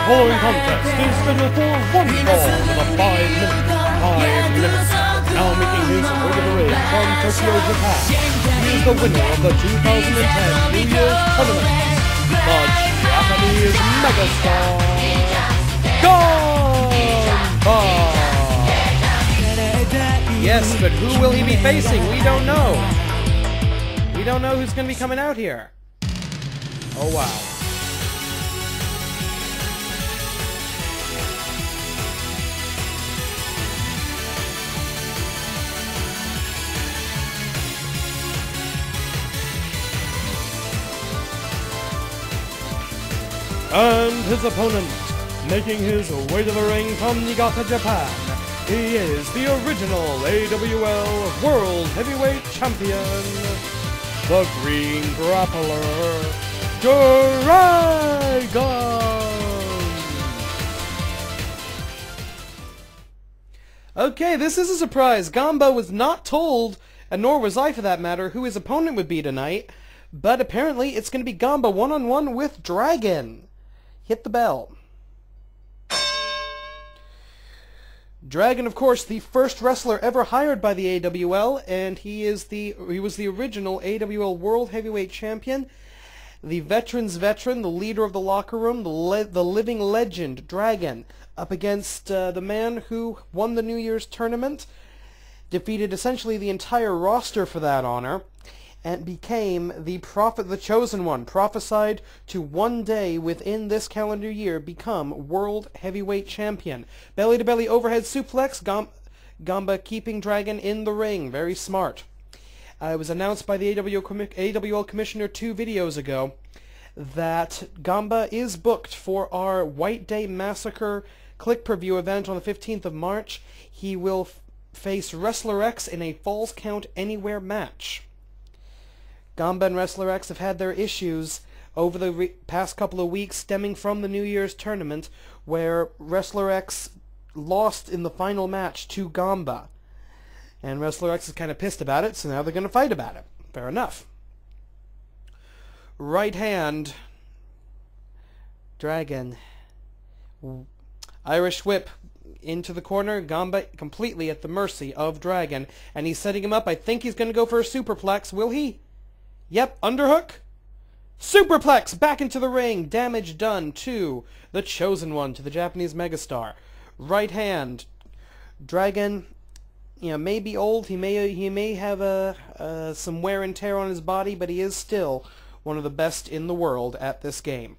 following contest is scheduled for one fall with a 5 minutes. Now making his way to the ring from Tokyo, Japan. He is the winner of the 2010 New Year's Tournament, the Japanese megastar, Ganba! Yes, but who will he be facing? We don't know. We don't know who's going to be coming out here. Oh, wow. And his opponent, making his way to the ring from Niigata, Japan, he is the original AWL World Heavyweight Champion, the Green Grappler, Dragon! Okay, this is a surprise. Ganba was not told, and nor was I for that matter, who his opponent would be tonight, but apparently it's going to be Ganba one-on-one with Dragon. Hit the bell. Dragon, of course, the first wrestler ever hired by the AWL, and he was the original AWL World Heavyweight Champion, the veteran's veteran, the leader of the locker room, the living legend, Dragon, up against the man who won the New Year's tournament, defeated essentially the entire roster for that honor, and became the chosen one, prophesied to one day within this calendar year become World Heavyweight Champion. Belly-to-belly overhead suplex, Ganba keeping Dragon in the ring. Very smart. It was announced by the AWL Commissioner 2 videos ago that Ganba is booked for our White Day Massacre click-per-view event on the 15th of March. He will face Wrestler X in a Falls Count Anywhere match. Ganba and Wrestler X have had their issues over the past couple of weeks stemming from the New Year's tournament where Wrestler X lost in the final match to Ganba. And Wrestler X is kind of pissed about it, so now they're going to fight about it. Fair enough. Right hand. Dragon. Irish whip into the corner. Ganba completely at the mercy of Dragon. And he's setting him up. I think he's going to go for a superplex. Will he? Yep, underhook. Superplex back into the ring. Damage done to the chosen one, to the Japanese megastar. Right hand. Dragon, may be old. He may have some wear and tear on his body, but he is still one of the best in the world at this game.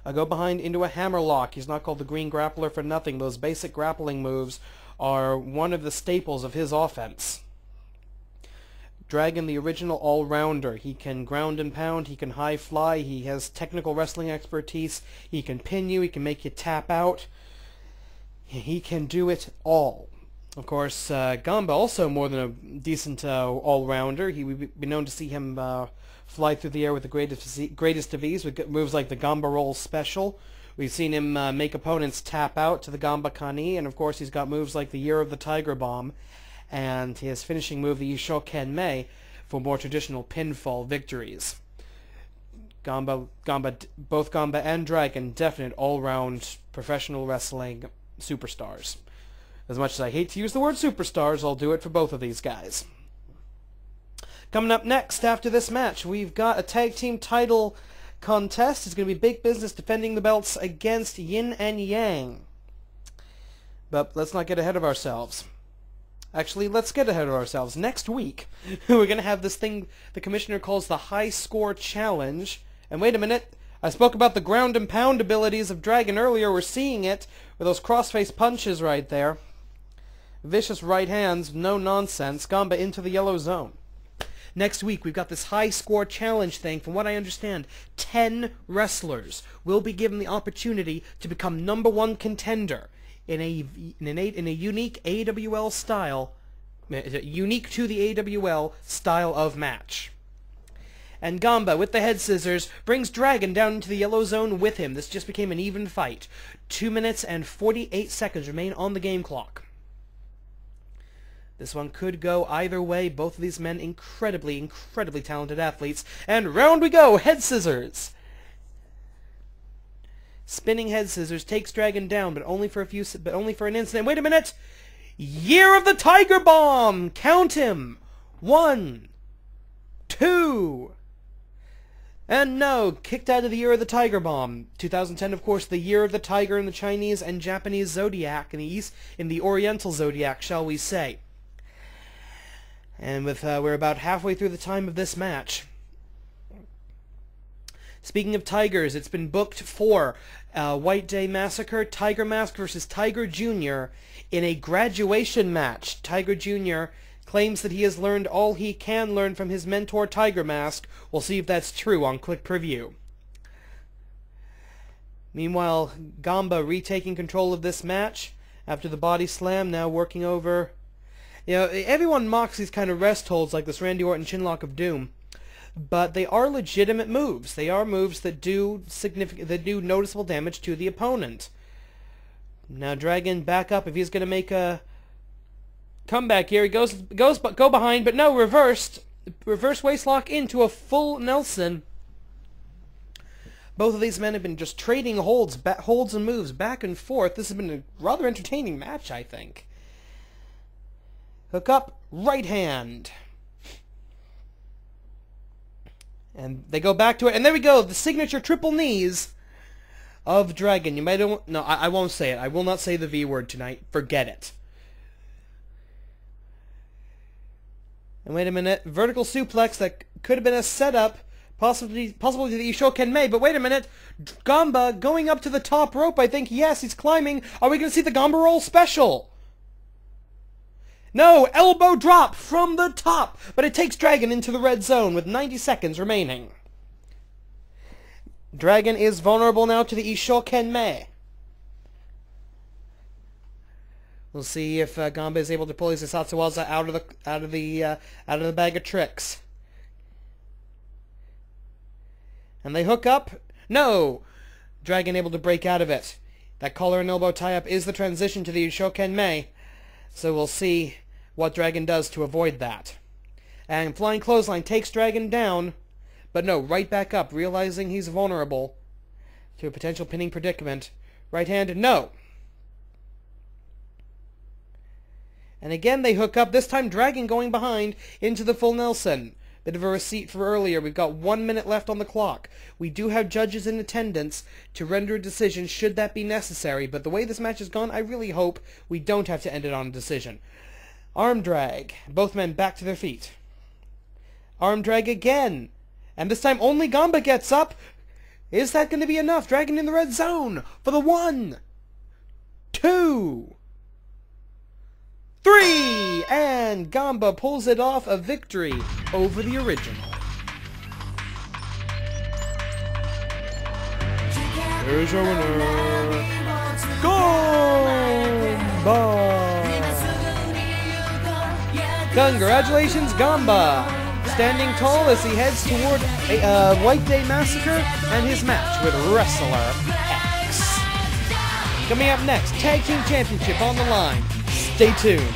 I go behind into a hammerlock. He's not called the Green Grappler for nothing. Those basic grappling moves are one of the staples of his offense. Dragon, the original all-rounder. He can ground and pound, he can high fly, he has technical wrestling expertise, he can pin you, he can make you tap out. He can do it all. Of course, Ganba also more than a decent all-rounder. He would be known to see him fly through the air with the greatest of ease with moves like the Ganba Roll Special. We've seen him make opponents tap out to the Ganba Kani, and of course he's got moves like the Year of the Tiger Bomb, and his finishing move, the Ishoken Mei, for more traditional pinfall victories. Both Ganba and Dragon, definite all-round professional wrestling superstars. As much as I hate to use the word superstars, I'll do it for both of these guys. Coming up next after this match, we've got a tag team title contest. It's going to be Big Business defending the belts against Yin and Yang. But let's not get ahead of ourselves. Actually, let's get ahead of ourselves. Next week, we're going to have this thing the Commissioner calls the High Score Challenge. And wait a minute, I spoke about the ground and pound abilities of Dragon earlier. We're seeing it with those crossface punches right there. Vicious right hands, no nonsense. Ganba into the yellow zone. Next week, we've got this High Score Challenge thing. From what I understand, 10 wrestlers will be given the opportunity to become #1 contender in a unique AWL style, unique to the AWL style of match. And Ganba, with the head scissors, brings Dragon down into the yellow zone with him. This just became an even fight. 2 minutes and 48 seconds remain on the game clock. This one could go either way. Both of these men incredibly, incredibly talented athletes. And round we go! Head scissors! Spinning head scissors takes Dragon down, but only for an instant. Wait a minute! Year of the Tiger Bomb! Count him! 1, 2... And no, kicked out of the Year of the Tiger Bomb. 2010, of course, the Year of the Tiger in the Chinese and Japanese zodiac, in the Oriental zodiac, shall we say. And we're about halfway through the time of this match. Speaking of tigers, it's been booked for White Day Massacre, Tiger Mask versus Tiger Jr. in a graduation match. Tiger Jr. claims that he has learned all he can learn from his mentor Tiger Mask. We'll see if that's true on Click Preview. Meanwhile, Ganba retaking control of this match after the body slam, now working over... You know, everyone mocks these kind of rest holds like this Randy Orton Chinlock of Doom, but they are legitimate moves. They are moves that do noticeable damage to the opponent. Now Dragon back up if he's going to make a comeback here. He go behind, but no, reverse waistlock into a full Nelson. Both of these men have been just trading holds and moves back and forth. This has been a rather entertaining match, I think. Hook up, right hand. And they go back to it, and there we go, the signature triple knees of Dragon. You might don't... No, I won't say it. I will not say the V word tonight. Forget it. And wait a minute, vertical suplex that could have been a setup, possibly to the Ishoken-mei, but wait a minute, Ganba going up to the top rope, I think. Yes, he's climbing. Are we going to see the Ganba roll special? No, elbow drop from the top, but it takes Dragon into the red zone with 90 seconds remaining. Dragon is vulnerable now to the Ishoken-mei. We'll see if Ganba is able to pull his Satsuwaza out of the bag of tricks. And they hook up. No, Dragon able to break out of it. That collar and elbow tie-up is the transition to the Ishoken-mei. So we'll see what Dragon does to avoid that. And flying clothesline takes Dragon down, but no, right back up, realizing he's vulnerable to a potential pinning predicament. Right hand, no. And again they hook up, this time Dragon going behind into the full Nelson. Bit of a receipt for earlier. We've got 1 minute left on the clock. We do have judges in attendance to render a decision should that be necessary, but the way this match has gone, I really hope we don't have to end it on a decision. Arm drag. Both men back to their feet. Arm drag again. And this time only Ganba gets up. Is that going to be enough? Dragon in the red zone for the 1, 2, 3, and Ganba pulls it off, a victory over the original. Here's your winner, Ganba. Congratulations, Ganba, standing tall as he heads toward a White Day Massacre and his match with Wrestler X. Coming up next, Tag Team Championship on the line. Stay tuned.